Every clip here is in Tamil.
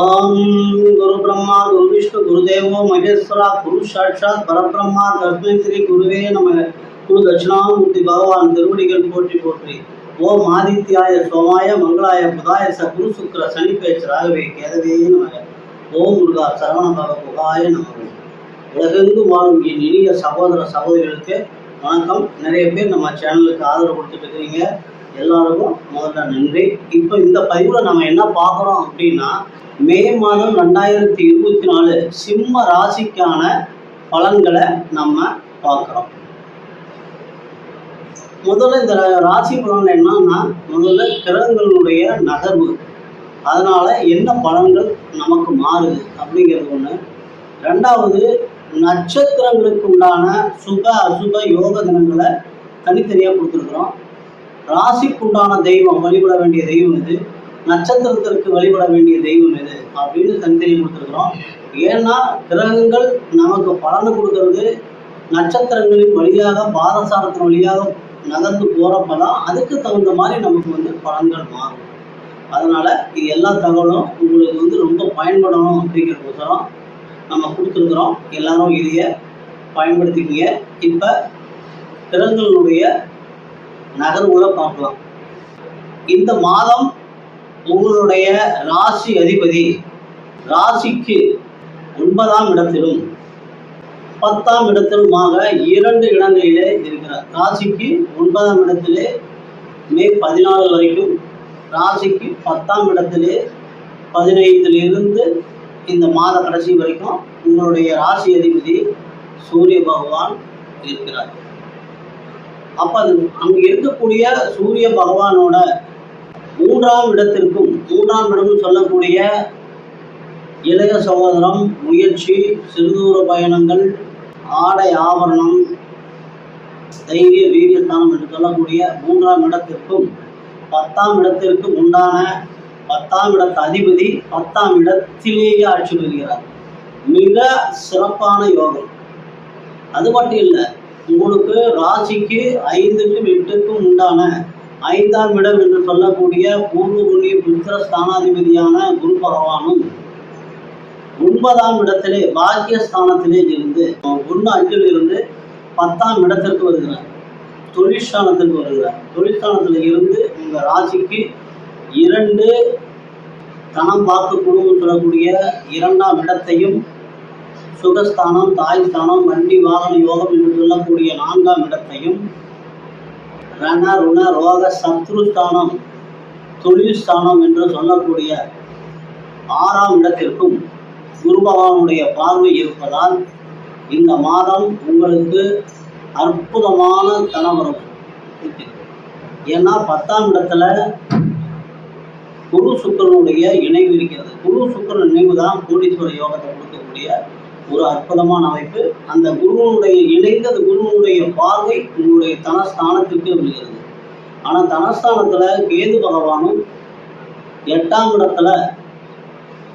ओम गुरु ब्रह्मा गुरु विष्णु गुरुदेवो महेश्वरा गुरु साक्षात परब्रह्मा तस्मै श्री गुरुवे नमः। गुरु दक्षिणामूर्ति भगवान திருவடிகள் போற்றி போற்றி। ஓம் ஆதித்யாய சோமாய மங்களாய புதாய ச குரு சுக்கிர சனி பேச்சு ராகவே கேதவே நமக। ஓம் முருகா சரவண பவ புகாய நமக। உலகெங்கும் வாழும் என் இனிய சகோதர சகோதரிகளுக்கு வணக்கம்। நிறைய பேர் நம்ம சேனலுக்கு ஆதரவு கொடுத்துட்டு இருக்கீங்க, எல்லாருக்கும் முதல்ல நன்றி। இப்போ இந்த பதிவில் நம்ம என்ன பார்க்குறோம் அப்படின்னா, மே மாதம் 2024 சிம்ம ராசிக்கான பலன்களை நம்ம பார்க்குறோம்। முதல்ல இந்த ராசி பலன் என்னன்னா, முதல்ல கிரகங்களுடைய நகர்வு, அதனால என்ன பலன்கள் நமக்கு மாறுது அப்படிங்கிறது ஒன்று। ரெண்டாவது, நட்சத்திரங்களுக்கு உண்டான சுப அசுப யோக தினங்களை தனித்தனியாக கொடுத்துருக்குறோம்। ராசிக்குண்டான தெய்வம், வழிபட வேண்டிய தெய்வம் இது, நட்சத்திரத்திற்கு வழிபட வேண்டிய தெய்வம் இது அப்படின்னு தனித்தனி கொடுத்துருக்குறோம்। ஏன்னா கிரகங்கள் நமக்கு பலனை கொடுக்கறது நட்சத்திரங்களின் வழியாக பாரசாரத்தின் வழியாக நகர்ந்து போகிறப்பதான் அதுக்கு தகுந்த மாதிரி நமக்கு பலன்கள் மாறும்। அதனால இது எல்லா தகவலும் உங்களுக்கு ரொம்ப பயன்படணும் அப்படிங்கிறதுக்கோசரம் நம்ம கொடுத்துருக்குறோம்। எல்லாரும் இதைய பயன்படுத்திக்கிங்க। இப்போ கிரகங்களுடைய நகர்வுகளை பார்க்கலாம்। இந்த மாதம் உங்களுடைய ராசி அதிபதி ராசிக்கு 9ஆம் இடத்திலும் 10ஆம் இடத்திலுமாக 2 இடங்களிலே இருக்கிறார்। ராசிக்கு 9ஆம் இடத்திலே மே 14 வரைக்கும், ராசிக்கு 10ஆம் இடத்திலே 15 இந்த மாத கடைசி வரைக்கும் உங்களுடைய ராசி அதிபதி சூரிய பகவான் இருக்கிறார்। அப்ப அது அங்க இருக்கக்கூடிய சூரிய பகவானோட 3ஆம் இடத்திற்கும், 3ஆம் இடம் சொல்லக்கூடிய இளைய சகோதரம், முயற்சி, சிறுதூர பயணங்கள், ஆடை ஆபரணம், தைரிய வீரியஸ்தானம் என்று சொல்லக்கூடிய 3ஆம் இடத்திற்கும் 10ஆம் இடத்திற்கும் உண்டான 10ஆம் இடத்து அதிபதி 10ஆம் இடத்திலேயே ஆட்சி பெறுகிறார்। மிக சிறப்பான யோகம்। அது மட்டும் இல்லை, உங்களுக்கு ராசிக்கு 5க்கும் 8க்கும் உண்டான 5ஆம் இடம் என்று சொல்லக்கூடிய பூர்வ புண்ணிய புத்திர ஸ்தானாதிபதியான குரு பகவானும் 9ஆம் இடத்திலே பாக்கியஸ்தானத்திலே இருந்து 1-5 இருந்து 10ஆம் இடத்திற்கு வருகிறார், தொழிற்ஸ்தானத்திற்கு வருகிறார்। தொழிற்ஸ்தானத்தில் இருந்து உங்க ராசிக்கு 2 தனம் வாக்கு குடும்பம் சொல்லக்கூடிய 2ஆம் இடத்தையும், சுகஸ்தானம், தாய் ஸ்தானம், வண்டி வாகன யோகம் என்று சொல்லக்கூடிய 4ஆம் இடத்தையும், ரண ருண ரோக சத்ருஸ்தானம், தொழில் ஸ்தானம் என்று சொல்லக்கூடிய 6ஆம் இடத்திற்கும் குரு பகவானுடைய பார்வை இருப்பதால் இந்த மாதம் உங்களுக்கு அற்புதமான தனவரம் இருக்கிறது। ஏன்னா 10ஆம் இடத்துல குரு சுக்கிரனுடைய இணைவு இருக்கிறது। குரு சுக்கிரன் இணைவு தான் கோடீஸ்வர யோகத்தை கொடுக்கக்கூடிய ஒரு அற்புதமான அமைப்பு। அந்த குருவனுடைய இணைந்தது குருவனுடைய பார்வை உங்களுடைய தனஸ்தானத்திற்கு விழுகிறது। ஆனால் தனஸ்தானத்துல கேது பகவானும் 8ஆம் இடத்துல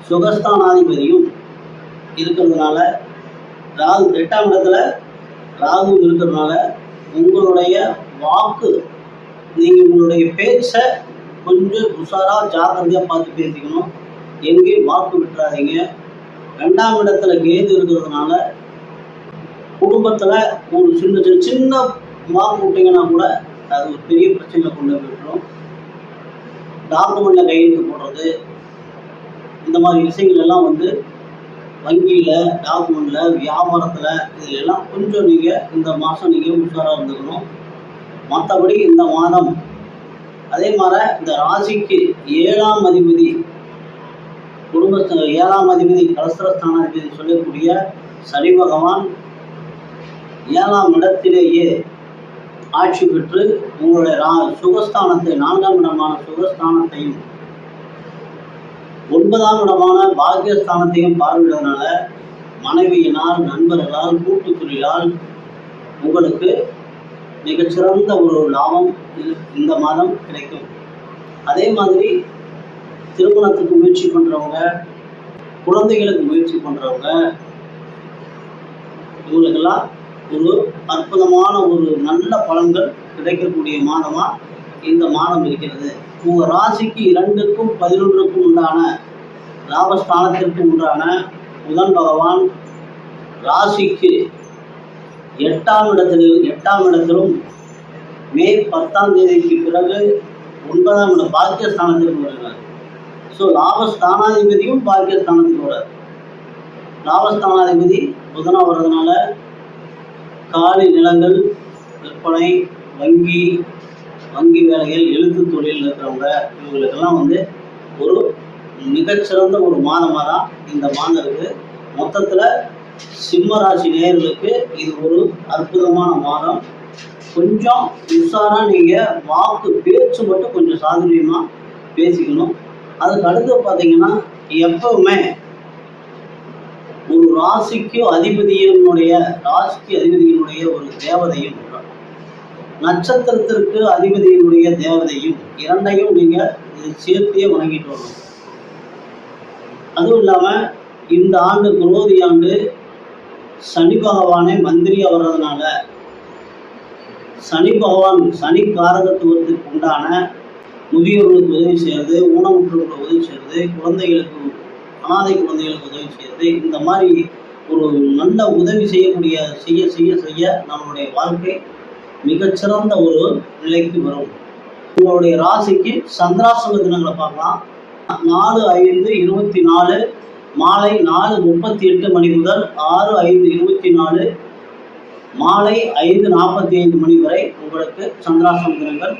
சுகஸ்தானாதிபதியும் இருக்கிறதுனால, 8ஆம் இடத்துல ராகு இருக்கிறதுனால உங்களுடைய வாக்கு, நீங்க உங்களுடைய பேச்சை கொஞ்சம் உஷாரா ஜாக்கிரதையா பார்த்து பேசிக்கணும், எங்கேயும் வாக்கு விட்டுறாதீங்க। 2ஆம் இடத்துல கேது இருக்கிறதுனால குடும்பத்துல ஒரு சின்ன வாக்கு விட்டீங்கன்னா கூட அது ஒரு பெரிய பிரச்சனைகளை கொண்டு போய்விட்டுரும்। டாக்குமெண்ட்ல கையெழுத்து போடுறது, இந்த மாதிரி விஷயங்கள் எல்லாம் வங்கியில, டாக்குமெண்ட்ல, வியாபாரத்துல, இதுல எல்லாம் கொஞ்சம் நீங்க இந்த மாசம் நீங்க உஷாரா இருந்துக்கணும்। மற்றபடி இந்த மாதம் அதே மாதிரி இந்த ராசிக்கு 7ஆம் அதிபதி, குடும்ப 7ஆம் அதிபதி கலஸ்திரஸ்தானாதிபதி சொல்லக்கூடிய சனி பகவான் 7ஆம் இடத்திலேயே ஆட்சி பெற்று உங்களுடைய சுகஸ்தானத்தை, 4ஆம் இடமான சுகஸ்தானத்தையும் 9ஆம் இடமான பாக்கியஸ்தானத்தையும் பார்வையிடுறதுனால மனைவியினால், நண்பர்களால், கூட்டு தொழிலால் உங்களுக்கு மிகச்சிறந்த ஒரு லாபம் இந்த மாதம் கிடைக்கும்। அதே மாதிரி திருமணத்துக்கு முயற்சி பண்றவங்க, குழந்தைகளுக்கு முயற்சி பண்றவங்க, இவங்களுக்கெல்லாம் ஒரு அற்புதமான ஒரு நல்ல பலன்கள் கிடைக்கக்கூடிய மாதமா இந்த மாதம் இருக்கிறது। உங்க ராசிக்கு 2க்கும் 11க்கும் உண்டான லாபஸ்தானத்திற்கு உண்டான புதன் பகவான் ராசிக்கு 8ஆம் இடத்திலும் மே 10ஆம் தேதிக்கு பிறகு 9ஆம் இடம் பாக்கியஸ்தானத்திற்கு வருகிறார். ஸோ லாபஸ்தானாதிபதியும் பாக்கியஸ்தானத்துக்கு வராது. லாபஸ்தானாதிபதி புதனா வர்றதுனால காலி நிலங்கள் விற்பனை, வங்கி வேலைகள், எழுத்து தொழில் இருக்கிறவங்க இவங்களுக்கெல்லாம் ஒரு மிகச்சிறந்த ஒரு மாதமாக தான் இந்த மாதம் இருக்குது. மொத்தத்தில் சிம்ம ராசி நேயர்களுக்கு இது ஒரு அற்புதமான மாதம். கொஞ்சம் உஷாராக நீங்கள் வாக்கு பேச்சு மட்டும் கொஞ்சம் சாதுரியமாக பேசிக்கணும். அதுக்கு அடுத்து பார்த்தீங்கன்னா எப்பவுமே ஒரு ராசிக்கு அதிபதியினுடைய ஒரு தேவதையும் நட்சத்திரத்திற்கு அதிபதியினுடைய தேவதையும் இரண்டையும் நீங்கள் சேர்த்தே வணங்கிட்டு வரணும். அதுவும் இல்லாமல் இந்த ஆண்டு குரோதி ஆண்டு சனி பகவானே மந்திரியா வர்றதுனால சனி பகவான் சனி காரகத்துவத்துக்கு உண்டான முதியோர்களுக்கு உதவி செய்கிறது, ஊனமுற்றோர்களுக்கு உதவி செய்கிறது, அனாதை குழந்தைகளுக்கு உதவி செய்கிறது, இந்த மாதிரி ஒரு நல்ல உதவி செய்ய நம்மளுடைய வாழ்க்கை மிகச்சிறந்த ஒரு நிலைக்கு வரும். உங்களுடைய ராசிக்கு சந்திராசிரம தினங்களை பார்க்கலாம். 4/5/24 மாலை 4:38 மணி முதல் 6/5/24 மாலை 5:45 மணி வரை உங்களுக்கு சந்திராசிரம தினங்கள்.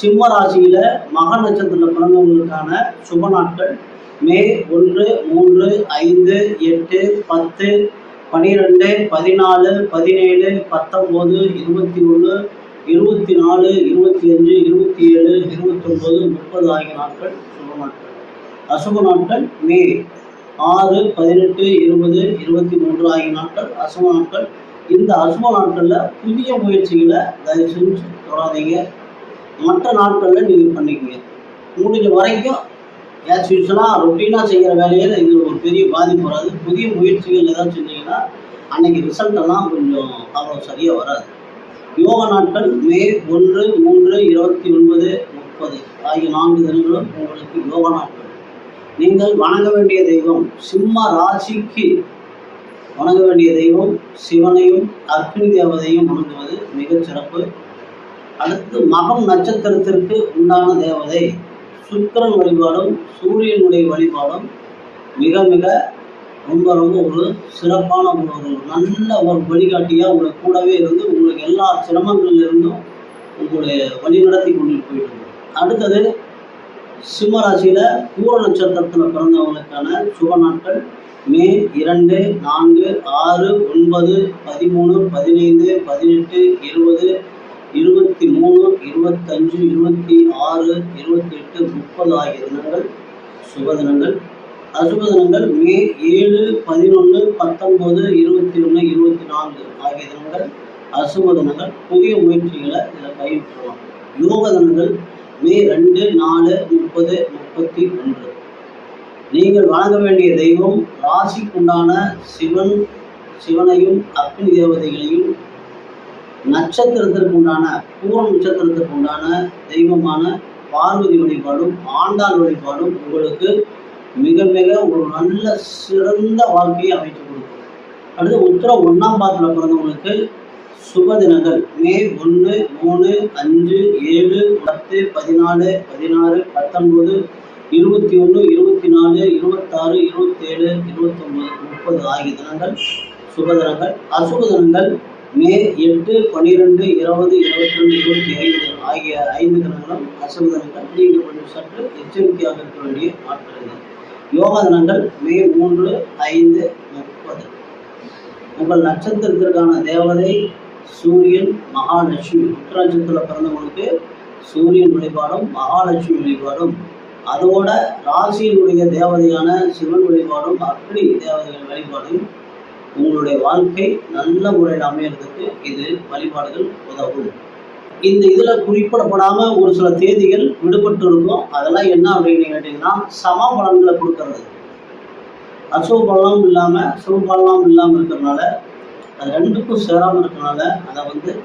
சிம்ம ராசியில மக நட்சத்திரத்தில் பிறந்தவங்களுக்கான சுப நாட்கள் மே 1, 3, 5, 8, 10, 12, 14, 17, 19, 21, 24, 25, 27, 29, 30 ஆகிய நாட்கள் சுப நாட்கள். அசுப நாட்கள் மே 6, 18, 20, 23 ஆகிய நாட்கள் அசுப நாட்கள். இந்த அசுப நாட்களில் புதிய முயற்சிகளை தயவு செஞ்சு தொடாதீங்க. மற்ற நாட்களில் நீங்கள் பண்ணிக்கங்க. முடிஞ்ச வரைக்கும் ஆஸ் யூஸ்வலாக ரொட்டீனாக செய்கிற வேலையில் இது ஒரு பெரிய பாதிப்பு வராது. புதிய முயற்சிகள் ஏதாவது செஞ்சீங்கன்னா அன்னைக்கு ரிசல்ட்டெல்லாம் கொஞ்சம் அவ்வளோ சரியாக வராது. யோக நாட்கள் மே 1, 3, 29, 30 ஆகிய 4 தினங்களும் உங்களுக்கு யோக நாட்கள். நீங்கள் வணங்க வேண்டிய தெய்வம் சிம்ம ராசிக்கு வணங்க வேண்டிய தெய்வம் சிவனையும் அக்னி தேவதையும் வணங்குவது மிகச் சிறப்பு. அடுத்து மகம் நட்சத்திரத்திற்கு உண்டான தேவதை சுக்கிரன் வழிபாடும் சூரியனுடைய வழிபாடும் மிக மிக ரொம்ப ஒரு சிறப்பான ஒரு நல்ல ஒரு வழிகாட்டியாக உங்களை கூடவே இருந்து உங்களுக்கு எல்லா சிரமங்களிலிருந்தும் உங்களுடைய வழிநடத்தி கொண்டுட்டு போயிட்டு. அடுத்தது சிம்ம ராசியில் பூர நட்சத்திரத்தில் பிறந்தவங்களுக்கான சுப நாட்கள் மே 2, 4, 6, 9, 13, 15, 18, 20, 23, 25, 26, 28, 30 ஆகிய தினங்கள் சுப தினங்கள். அசுப தினங்கள் மே 7, 11, 19, 21, 24 ஆகிய தினங்கள் அசுப தினங்கள். புதிய முயற்சிகளை இதில் கைவிட்டுறலாம். யோக தினங்கள் மே 2, 4, 30, 31. நீங்கள் வணங்க வேண்டிய தெய்வம் ராசிக்குண்டான சிவனையும் அக்னி தேவதைகளையும் நட்சத்திரத்திற்கு உண்டான பூர நட்சத்திரத்திற்கு உண்டான தெய்வமான பார்வதி வழிபாடும் ஆண்டாள் வழிபாடும் உங்களுக்கு மிக மிக ஒரு நல்ல சிறந்த வாழ்க்கையை அமைத்து கொடுக்கும். அடுத்து உத்திரம் 1ஆம் பாதத்தில் பிறந்தவங்களுக்கு சுப தினங்கள் மே 1, 3, 5, 7, 10, 14, 16, 19, 21, 24, 26, 27, 29, 30 ஆகிய தினங்கள் சுப தினங்கள். அசுப தினங்கள் மே 8, 12, 20, 22, 25 ஆகிய 5 தினங்களும் அசுப தினங்கள். நீங்கள் கொஞ்சம் சற்று எச்சரிக்கையாக இருக்க வேண்டிய நாட்கள். யோக தினங்கள் மே 3, 5, 30. உங்கள் நட்சத்திரத்திற்கான தேவதை சூரியன் மகாலட்சுமி. உத்திர நட்சத்திரத்தில் பிறந்தவங்களுக்கு சூரியன் வழிபாடும் மகாலட்சுமி வழிபாடும் அதோட ராசியினுடைய தேவதையான சிவன் வழிபாடும் அக்னி தேவதைகள் வழிபாடும் உங்களுடைய வாழ்க்கை நல்ல முறையில் அமையறதுக்கு இது வழிபாடுகள் உதவும். இந்த இதில் குறிப்பிடப்படாமல் ஒரு சில தேதிகள் விடுபட்டு இருக்கும். அதெல்லாம் என்ன அப்படின்னு கேட்டிங்கன்னா சம பலன்களை கொடுக்கறது. அசுப பலனும் இல்லாமல் சுப பலனும் இல்லாமல் இருக்கிறதுனால அது ரெண்டுக்கும் சேராமல் இருக்கிறதுனால அதை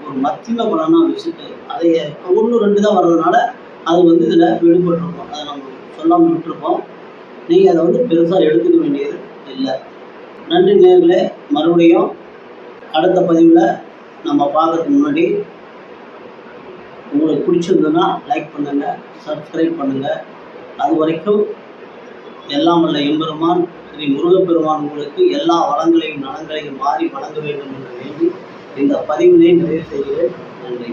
ஒரு மத்திய பலனாக வச்சுட்டு அதை 1, 2 தான் வர்றதுனால அது இதில் விடுபட்டிருக்கும். அதை நம்ம சொல்லாமல் விட்டுருப்போம். நீங்கள் அதை வந்து பெருசாக எடுத்துக்க வேண்டியது இல்லை. நன்றி நேயர்களே. மறுபடியும் அடுத்த பதிவில் நம்ம பார்க்கறதுக்கு முன்னாடி உங்களுக்கு பிடிச்சிருந்ததுன்னா லைக் பண்ணுங்கள், சப்ஸ்கிரைப் பண்ணுங்கள். அது வரைக்கும் எல்லாம் வல்ல எம்பெருமான் ஸ்ரீ முருகப்பெருமான் உங்களுக்கு எல்லா வளங்களையும் நலங்களையும் மாறி வழங்க வேண்டும் என்று வேண்டி இந்த பதிவினை நிறைவு செய்கிறேன். நன்றி.